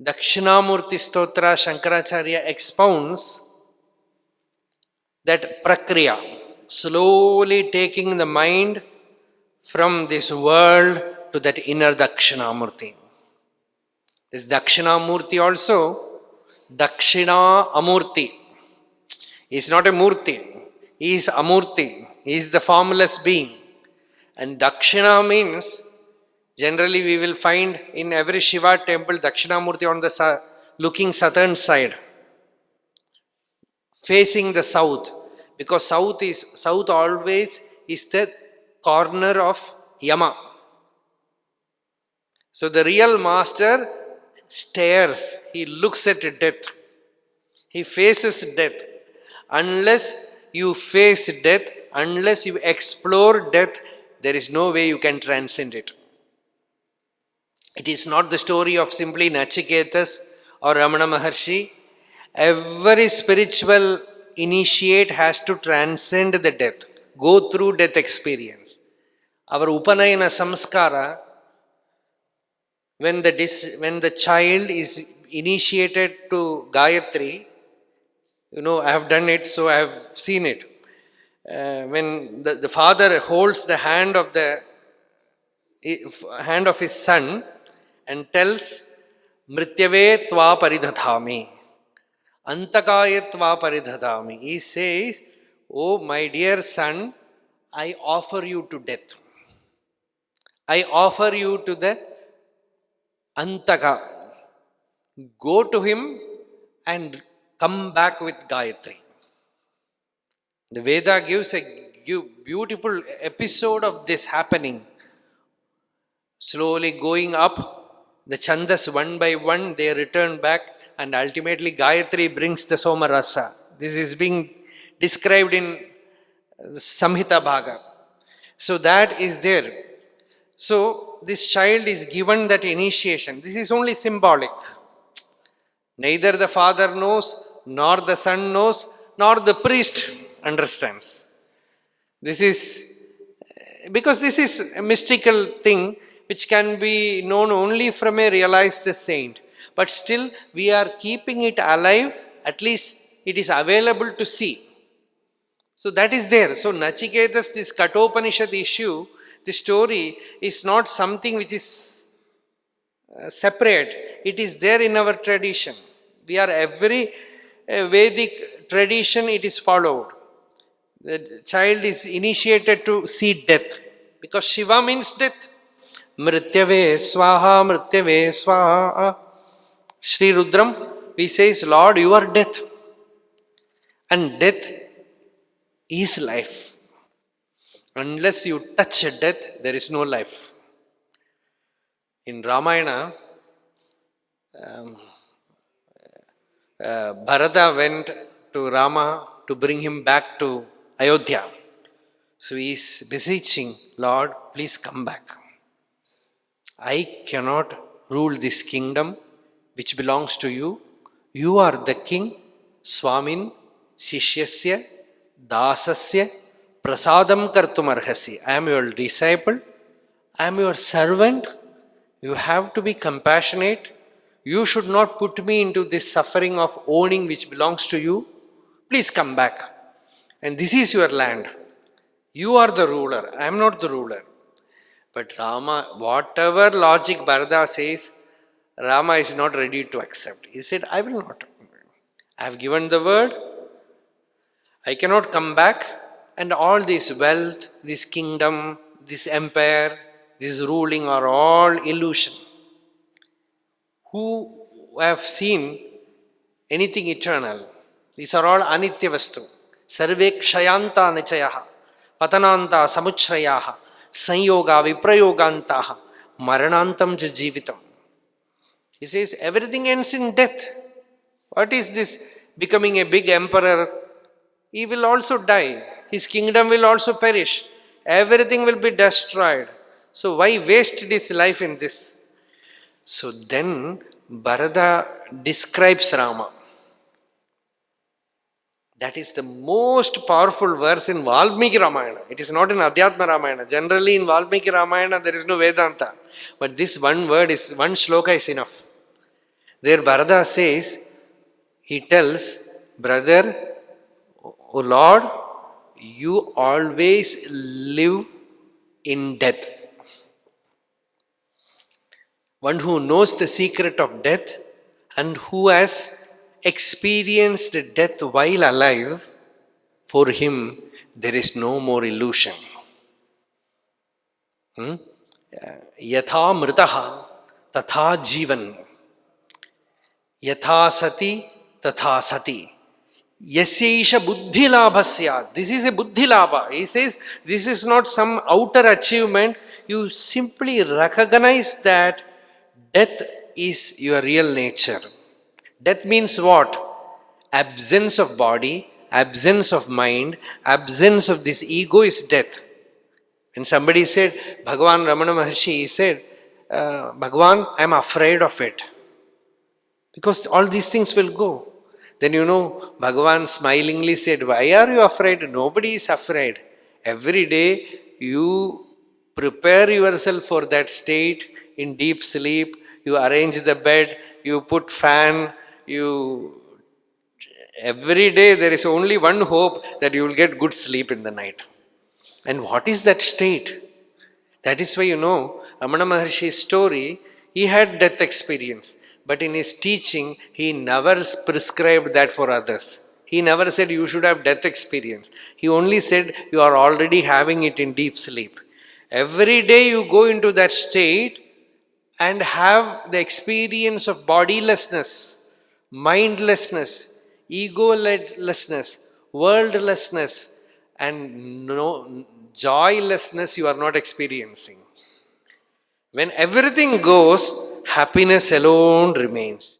Dakshinamurti Stotra, Shankaracharya expounds that prakriya, slowly taking the mind from this world to that inner Dakshinamurti. This Dakshinamurti also, Dakshina Amurti. He is not a Murti, he is Amurti, he is the formless being. And Dakshina means, generally we will find in every Shiva temple, Dakshinamurti on the looking southern side, facing the south, because south always is the corner of Yama. So the real master stares, he looks at death, he faces death. Unless you face death, unless you explore death, there is no way you can transcend it. It is not the story of simply Nachiketas or Ramana Maharshi. Every spiritual initiate has to transcend the death, go through death experience. Our Upanayana Samskara, when the child is initiated to Gayatri, I have done it, so I have seen it. When the father holds the hand of his son and tells, Mrityave tva paridhathami, Antakaya tva paridhathami. He says, oh my dear son, I offer you to death. I offer you to the Antaka. Go to him and come back with Gayatri. The Veda gives a beautiful episode of this happening. Slowly going up, the Chandas one by one, they return back, and ultimately Gayatri brings the Somarasa. This is being described in Samhita Bhaga. So that is there. So this child is given that initiation. This is only symbolic. Neither the father knows, nor the son knows, nor the priest understands. This is, because this is a mystical thing which can be known only from a realized saint. But still, we are keeping it alive, at least it is available to see. So that is there. So Nachiketas, this Katopanishad issue, the story is not something which is separate. It is there in our tradition. We are every Vedic tradition, it is followed. The child is initiated to see death, because Shiva means death. Mrityave swaha, Mrityave swaha. Sri Rudram, we says, Lord, you are death. And death is life. Unless you touch death, there is no life. In Ramayana, Bharata went to Rama to bring him back to Ayodhya. So he is beseeching, Lord, please come back. I cannot rule this kingdom which belongs to you. You are the king, Swamin, Shishyasya, Dasasya, Prasadam kartum arhasi. I am your disciple, I am your servant. You have to be compassionate. You should not put me into this suffering of owning which belongs to you. Please come back. And this is your land. You are the ruler. I am not the ruler. But Rama, whatever logic Bharata says, Rama is not ready to accept. He said, I will not. I have given the word. I cannot come back. And all this wealth, this kingdom, this empire, this ruling are all illusion. Who have seen anything eternal? These are all anitya vastu. Sarve kshayanta nichayaha, patananta samuchrayaha, sanyoga viprayogantaha, maranantam ja jivitam. He says everything ends in death. What is this becoming a big emperor? He will also die. His kingdom will also perish. Everything will be destroyed. So why waste his life in this? So then Bharata describes Rama. That is the most powerful verse in Valmiki Ramayana. It is not in Adhyatma Ramayana. Generally in Valmiki Ramayana there is no Vedanta. But this one word is, one shloka is enough. There Bharata says, he tells, brother, O Lord, you always live in death. One who knows the secret of death and who has experienced death while alive, for him there is no more illusion. Yatha mritaha tatha jivan. Yatha sati tatha sati. Yasesha buddhi labhasya. This is a buddhi labha. He says this is not some outer achievement. You simply recognize that death is your real nature. Death means what? Absence of body, absence of mind, absence of this ego is death. And somebody said, Bhagavan Ramana Maharshi, he said, Bhagavan, I am afraid of it. Because all these things will go. Then Bhagavan smilingly said, why are you afraid? Nobody is afraid. Every day you prepare yourself for that state in deep sleep. You arrange the bed, you put fan, every day there is only one hope that you will get good sleep in the night. And what is that state? That is why Ramana Maharshi's story, he had death experience. But in his teaching, he never prescribed that for others. He never said you should have death experience. He only said you are already having it in deep sleep. Every day you go into that state and have the experience of bodilessness, mindlessness, egolessness, worldlessness, and no joylessness you are not experiencing. When everything goes, happiness alone remains.